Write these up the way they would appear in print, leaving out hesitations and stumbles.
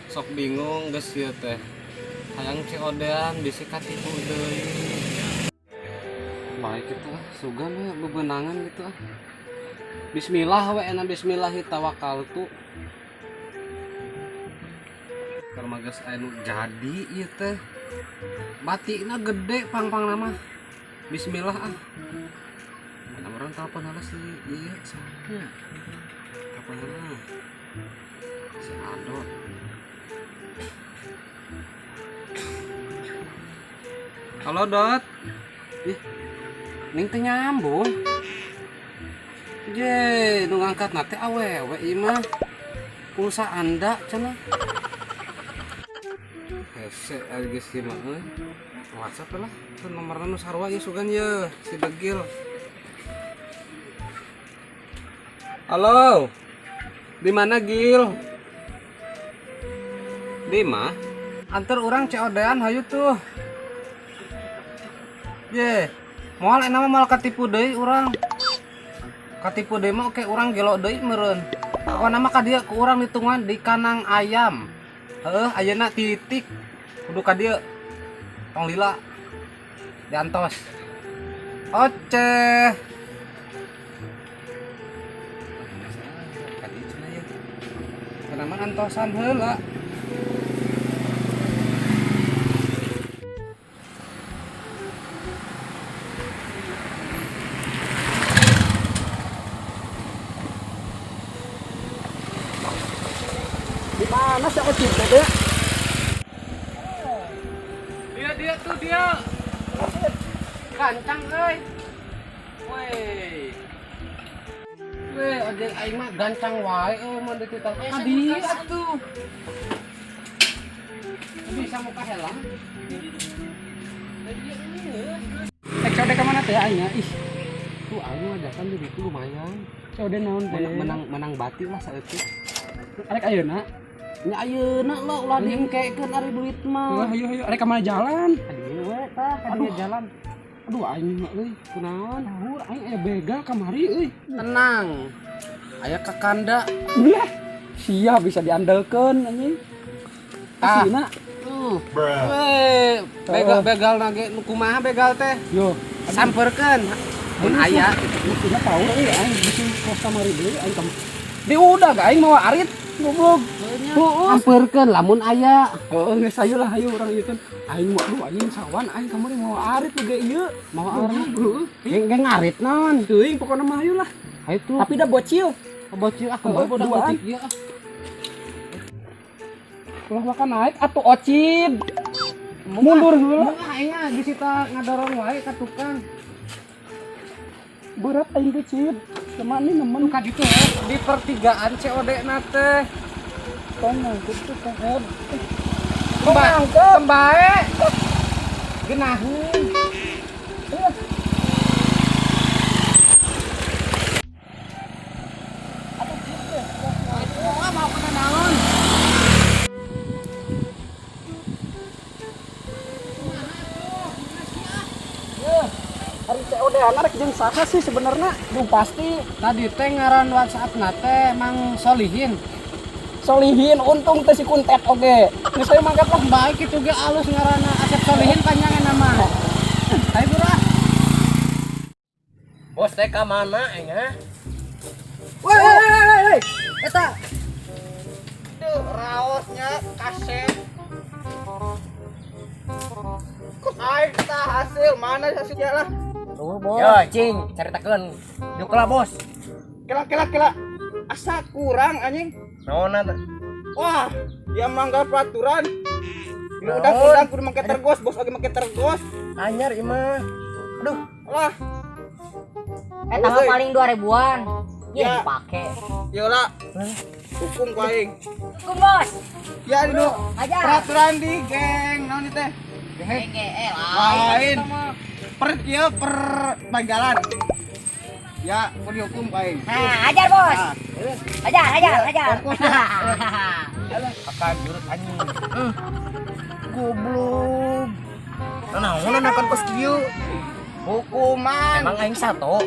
Sok bingung geus ieu teh. Hayang ciodean bisi katipu deui. Baik itu sugan we bebenangan gitu ah. Bismillah we enak bismillahi tawakkaltu. Karena geus anu jadi ieu teh. Batina gede pang-pang nama. Bismillah ah. Mana orang telepon halus sih. Iya, saha. Telepon halus. Si Ado. Halo Dot. Ih. Ning teh nyambung. Je, nu ngangkat nate awewe ieu mah. Pulsa Anda cenah. Hese ari geus ieu mah euy. WhatsApp lah. Kan nomorna nu sarua ieu sugan ye, si Degil. Halo. Di mana Gil? Di mah? Antar orang COD-an hayu tuh. Ye, moal enak mah mal katipu deui urang. Katipu deui mah oke urang gelo deui meureun. Pokona mah ka dieu ku urang ditungan di Kanang Ayam. Heuh, ayeuna titik. Kudu ka dieu. Tong lila. Diantos. Oce. Kenapa antosan heula? Di mana sih aku cinta dia? Dia tuh dia. Gancang euy. Weh. Weh, ojek aing mah gancang wae mun dititah. Adi atuh. Bisa muka helm. COD ka mana teh aing ih. Tuh aing mah dakan di ditu lumayan. COD naon teh? Menang bati lah saeutik. Arek ayeuna. Nya ayeuna lah ulah diengkekeun ari duit mah. Hayu arek ka mana jalan? Adieu we tah, ka dieu jalan. Aduh aing mah euy, kunaon? Haur aing aya begal kamari euy. Tenang. Aya kakanda. Belah. Sia bisa diandelkeun anjing. Asina. Weh, begal nage nu kumaha begal teh? Yo, sampeurkeun. Mun aya kitu mah tahu euy aing bisi kos kamari deui aing kam. Diudag aing mau arit goblok. Sampeurkeun lamun aya. Heeh, geus hayu lah hayu urang ieu kan. Aing mah aduh anjing sawan aing kamari mau arit ge ieu. Mau arit. Geng ngarit naon? Teuing pokona mah hayu lah. Hayu tuh. Tapi da bocil. Bocil ah kembali boda ieu ah. Ulah makan naik atuh ocid. Mundur heula. Aing ah disita ngadorong wae ka tukang. Berat aing teh cid. Cuman ini nemen ka ditu di pertigaan COD na teh. Tong ngangkut tuh teh. Kembae. Genaheun. Atuh mau kena naon? Hari COD-an rek jeung saha sih sebenarnya? Belum pasti. Tadi teh ngaran WhatsApp na teh Mang Solihin. Solihin untung teh si kuntet oge. Geus saya mangkat lah baik kitu ge alus ngaranna Asep Solihin panjangna nama. Hai Bura. Bos teh ka mana enya? Woi, eta. Duh, raosnya kaset. Aing tah hasil mana hasilnya lah. Tuh, Bos. Yo, cing, caritakeun. Yuk lah, Bos. Kela. Asa kurang anjing. Naonna teh? Wah, dia melanggar peraturan. Udah kudu make tergos, Bos lagi make tergos. Anyar ieu mah. Aduh, lah. Eta mah paling 2000-an. Ya dipake. Yola. Hukum ku aing. Hukum, Bos. Ya dulu. Ajar. Peraturan di geng naon ieu teh? Lain. Per banggalan. Ya, mau dihukum kain. Nah, ajar bos. Ajar. Akan jurut anjing. Goblok. Naon akan kos kieu? Hukuman. Emang aing satu.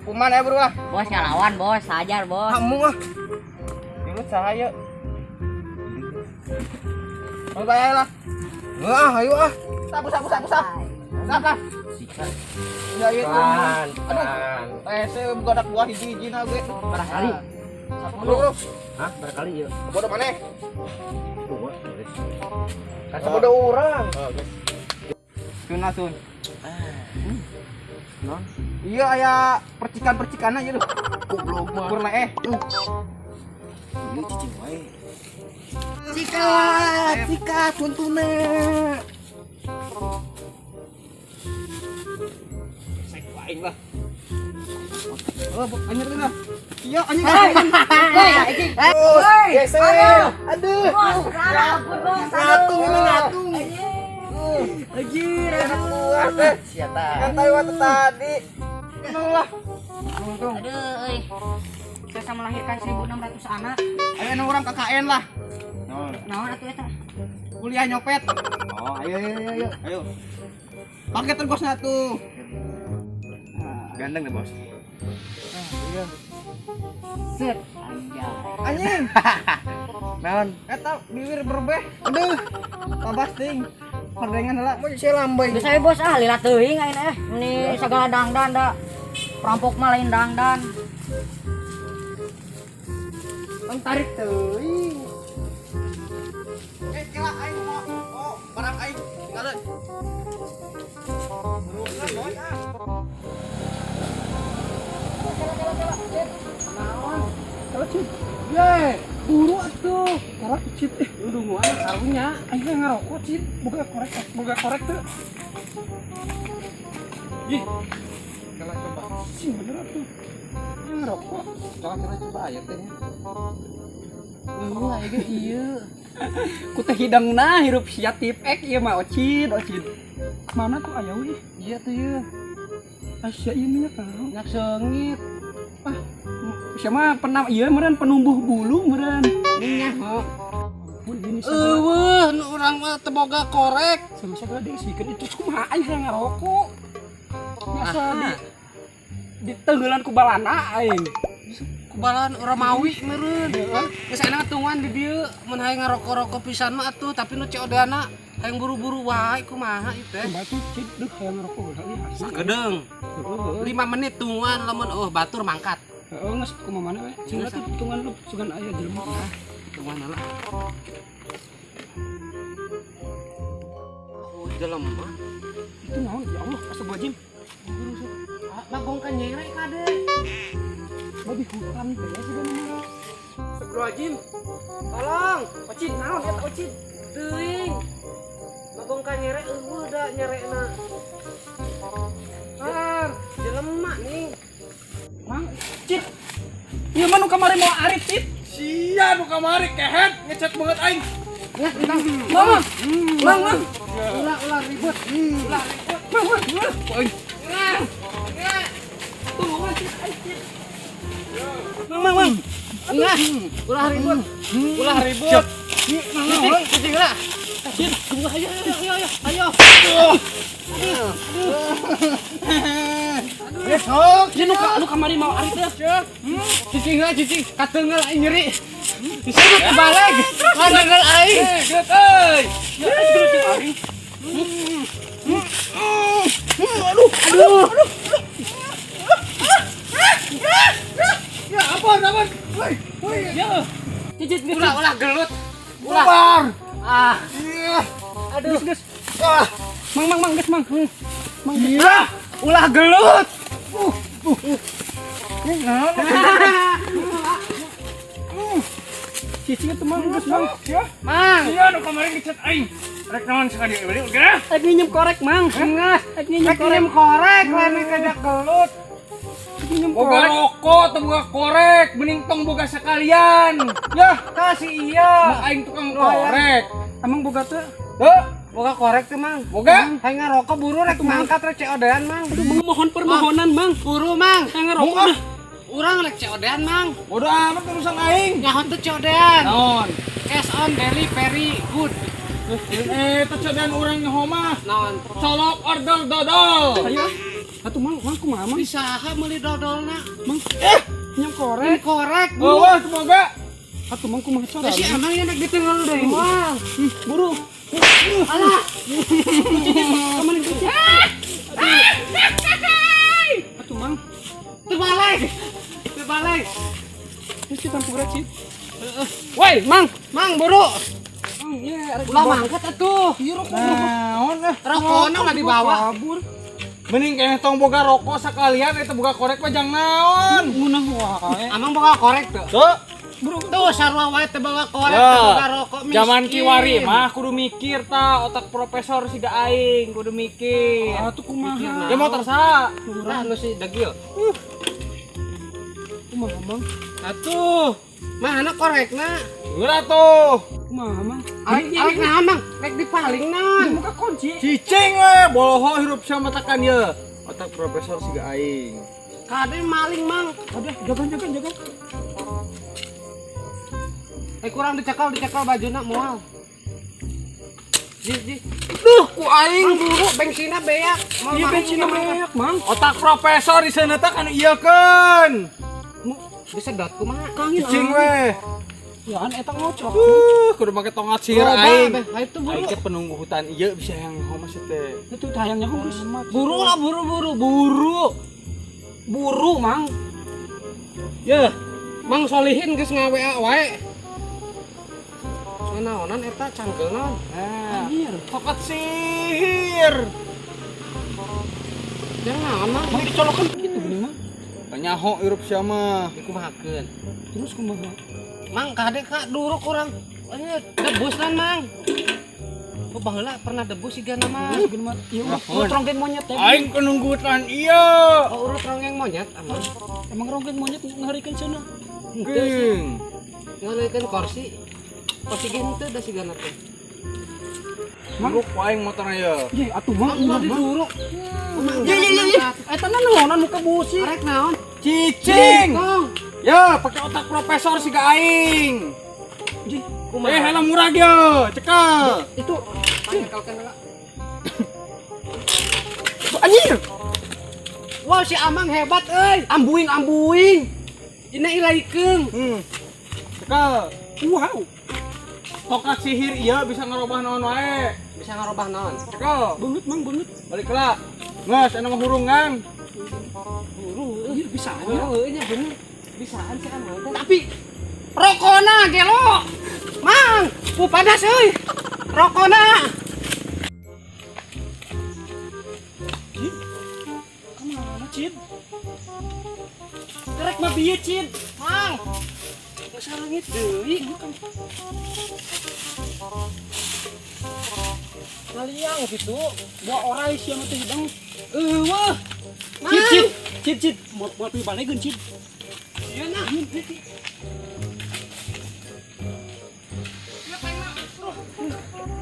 hukuman ya bro lah. Bos ngelawan bos, hajar bos. Kamu ah. Dulu saya. Mau bayar lah. Ayo ah. Sapu. Sap lah. Sikat. Ya iya. Aduh. Saya buka anak buah hiji-hiji na gue. Barangkali. Bro. Hah, barangkali ya. Bodoh mana? Dua. Kan bodoh orang. Sun. Non. Iya aya percikan-percikan aja tuh. Goblok mah. Ukur leeh. Ieu cicing wae. Sikat tuntuna. Sek wae lah. Oh, anjir teh. Iya, anjir. Hei, geser. Aduh. bos, ampun bos. Ngatung ini ngatung. Anjir, Siapa? Ngantai waktu tadi. Lah. Untung. Aduh, euy. Saya melahirkan 1.600 anak. Ayo orang KKN lah. Naon atuh eta? Kuliah nyopet. Oh, ayo. Pakai tergosna tuh. Gandeng deh, Bos. Iya. Set. Anjing. Naon? Eta bibir berbeh. Aduh. Pabasting. Perdengan heula. Mau si lambai. Geus aya bos lilat teuing ayeuna Ini segala dangdan da. Perampok mah lain dangdan. Ang tarik teuing. Kela aing mau. Oh, barang aing tinggalin. Berusaha boy ah. Kalau cip, ye, buru atuh. Korek cip, udah mau ada karunya. Ayo ngerokok cip, buka korek tuh. Ih, kalau coba, sih bener atuh. Ngerokok, kalau coba aja tehnya. Ayo iya. Ku teh hidangna hirup sia tip ieu mah ocid. Mana tuh aya wih? Iya tuh ieu. Asya ieu minyak tahu. Nyak seungit. Ah, siapa pernah ieu meureun penumbuh bulu meureun. Minyak ho. Mun gini eueuh nu urang mah teu boga korek. Sama-sama diisikeun itu kumaha aing hayang ngarokok. Masa di tenggelan ku balana aing. Kubalan orang mawi meureun. Geus ana ngatungan di dieu mun hayang ngarokok-rokok pisan mah atuh tapi nu ceodana hayang buru-buru wae kumaha ieu teh. Batu cid deuk hayang ngarokok heula ieu. Sakedeung. 5 menit tungguan lamun batur mangkat. Heeh geus kumaha mana we? Cenah tuh tungguan lu sugan aya jelema. Tungguan heula. Oh, jelema. Itu naon ya Allah astagfirullahaladzim. Bagong ka nyere kade. Babi hutan teh sih namanya. Astagfirullahaladzim. Tolong, ocid naon eta ocid? Teuing. Bagong ka nyere eueuh da nyerena. Jelema nih. Mang, cid. Ieu mah nu kamari mau arit cid. Sia nu kamari kehet ngecet banget aing. Ya, Mang. Ulah ribut. Mang. Mang. Enggak. Ulah ribut. Cicing lah. Ayo. Besok. Ini nu kamari mau ari teh. Cicing. Kateungeul aing nyeri. Disebut balik. Kateungeul aing. Geut euy. Ya aing. Aduh. Ya ampun. Woi. Ya. Cicit ulah gelut. Ulah. Ah. Iya. Aduh. Geus. Ah. Mang geus mang. Iya. Ulah gelut. Cicing itu mang geus mang. Mang. Iya nu kamari ngecet aing. Rek naon sakali beli udah. Aing nyem korek mang. Enggak. Aing nyem korek lain kada gelut. Boga rokok, boga korek, mending tong boga sekalian. Yah, kasih iya. Aing tukang korek. Emang boga teh? Heuh, boga korek teh, Mang. Boga? Hayang ngarokok buru rek mangkat rek ceodean, Mang. Aduh, mohon permohonan, Mang. Buru, Mang. Hayang ngarokok. Urang rek ceodean, Mang. Bodoh amat urusan aing. Nyaho teh ceodean. Naon? Cash on delivery good. Teh ceodean urang nyaho mah. Naon? Colok order dodol. Ayo. Atuh mang kumaha mang? Bisaha meuli dodolna. Mang nyam korek. Korek. Wah, semoga. Atuh mang kumaha cara? Si Amang yang nak ditinggal deui mah. Buru. Alah. Kamanin kucing. Atuh mang. Terbalik. Mesti tampura cip. Woi, mang. Mang buru. Mang, iya, arek Ulah mangkat atuh. Iya rokok. Naon Rokona mah dibawa. Kabur. mending kayaknya tong boga rokok sekalian itu boga korek mah jang naon. Munah wae. Amang bawa korek tuh. Tuh, Tuh sarua wae teh bawa korek, Ya, teh bawa rokok miskin. zaman kiwari mah kudu mikir ta, otak profesor siga aing kudu mikir. Atuh kumaha? Ya motor sa. Nah, nu si degil. Kumaha mang? Atuh, mana korekna? Geura tuh. Kumaha mang? Arek naon, Mang? Rek dipaling naon? Muka kunci. Cicing we, boloho hirup sama tekan ye. Otak profesor siga aing. Kade maling, Mang. Aduh, jaga. Kurang dicekal bajuna moal. Ji. Duh, ku aing. Mang buru bensinna beak. Moal Iya maling bensinna mah. banyak mang. Otak profesor di sana teh kan ieukeun. Disedot kumaha? Kangin Cicing we. Ya an eta ngocok. Kudu make tongat sihir Loba, aing. beh. Nah, itu buru. Aing teh penunggu hutan ieu bisa yang homo teh. Itu tayangnya kurus. Buru lah, buru. Buru mang. Ya, Mang Solihin geus ngawe wae. Naonan eta cangkeulna. Nah, Anjir. tokat sihir. Yang naon, Mang? Mang dicolokan gitu gini mang. Nyaho hirup sia mah. Dikumahakeun. Terus kumaha? Mang kade ka duru kurang. Debus kan, Mang. Oh, baheula pernah debus sigana, Mang. Gini mah. Iya, Ngahon. ronggen monyet teh. Aing penunggu hutan ieu. Oh, urut ronggeng monyet, Amang. Emang ronggen monyet ngarikeun cenah. Geng. Ngaleukeun kursi. Kursi ge henteu da sigana teh. Buruk aing motor ieu. Ye, atuh mang. Ulah diduruk. Iya. Eta naonan muka busi. Arek naon? Cicing. Tong. Ya, pakai otak profesor siga aing. Ji, Helm murah ge, cekel. itu Panyekelkeun heula. anjir. Wow, si Amang hebat euy. Ambuing. Dina ilaikeun. Cekel. Wow. Tokat sihir ieu bisa ngarobah naon wae. Bisa ngarobah naon? Cekel. Beungeut mang beungeut. Balik heula. Geus, anu mah hurungan. Buru, bisa aja. Oh, nya bener. Bisaan si Amang teh. Tapi Rokona gelo. Mang, ku padas euy. Rokona. kemana Cid? Kerek mah bieu Cid. Mang, Geus leungit deui. Ngaliang gitu. Bawa orai sia mah teh hidang. wah. Cid. Mau balegeun Cid. Ieu nah.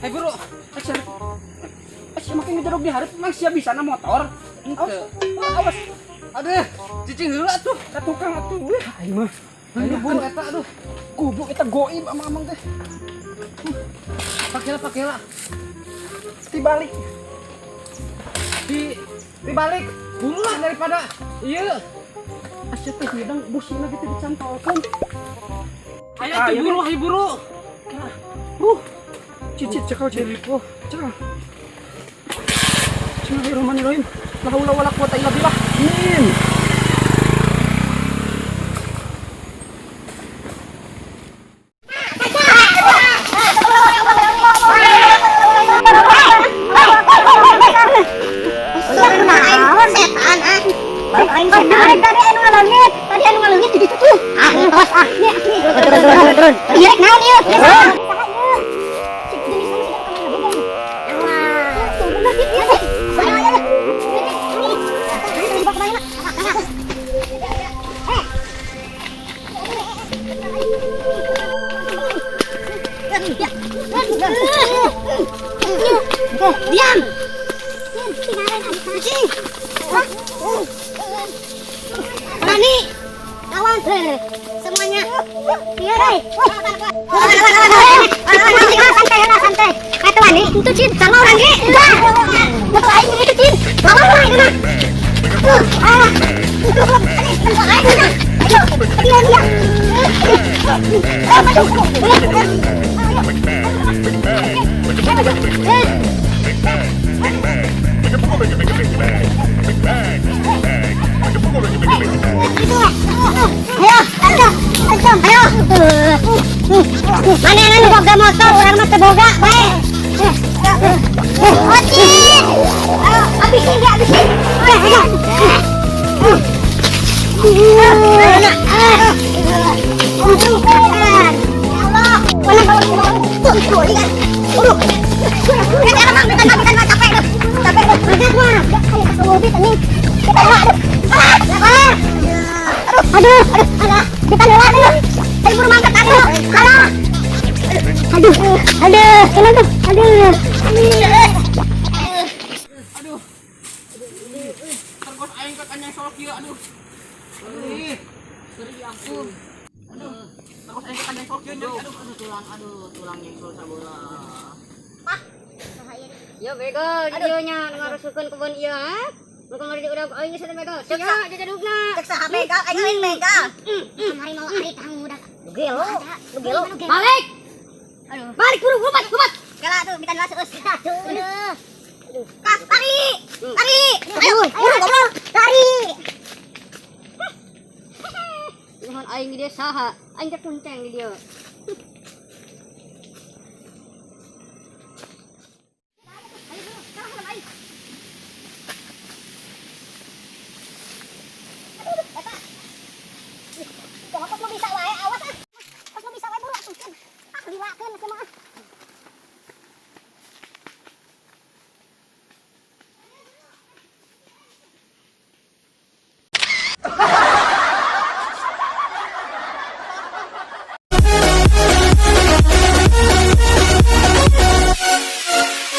Eh bro, makin ngedorog di hareup mang sia bisa na motor. Awas. Aduh, cicing heula tuh. Ka tukang atuh. Aing mah. Aduh, bun eta aduh. Goblok eta goib amang teh. Pakela. Dibalik. Di balik. Bulu lah daripada iya. Asya teh hidang busina gitu dicantolkeun. Ayo buru. Cicit cekal cicit. Cekal. Bismillahirrahmanirrahim. La haula wala quwata illa billah. Amin. Diam. Tinggalin adik kucing. Berani. Kawan. Semuanya. Iya, deh. Santai. Kata Wani, itu Cin, sama orang ge. Betul aing itu Cin. Lawan orang itu. Mana yang anu boga motor, orang mah teu boga bae. Ocit. Habisin dia, habisin. Aduh, kita lewat dulu. Tadi buru mangkat tadi. Aduh, kenapa? Aduh. Terus aing ke kanyang solok ieu aduh. Terus aing ke kanyang solok ieu tulang nyengsul sabola. Ya begal di dieu nya ngarusukeun kebun ieu ha. Bukan ngari udah aing geus begal. Cek jadugna. Cek saha begal, aing lain begal. Kamari mau ari tamu udah. Gelo. Balik. Aduh. Balik buru lupat. Kala tuh bitan masuk us. Aduh. Kak, lari. Ayo, goblok. Lari. Nuhun aing di dia saha? Aing teh kunceng di dieu.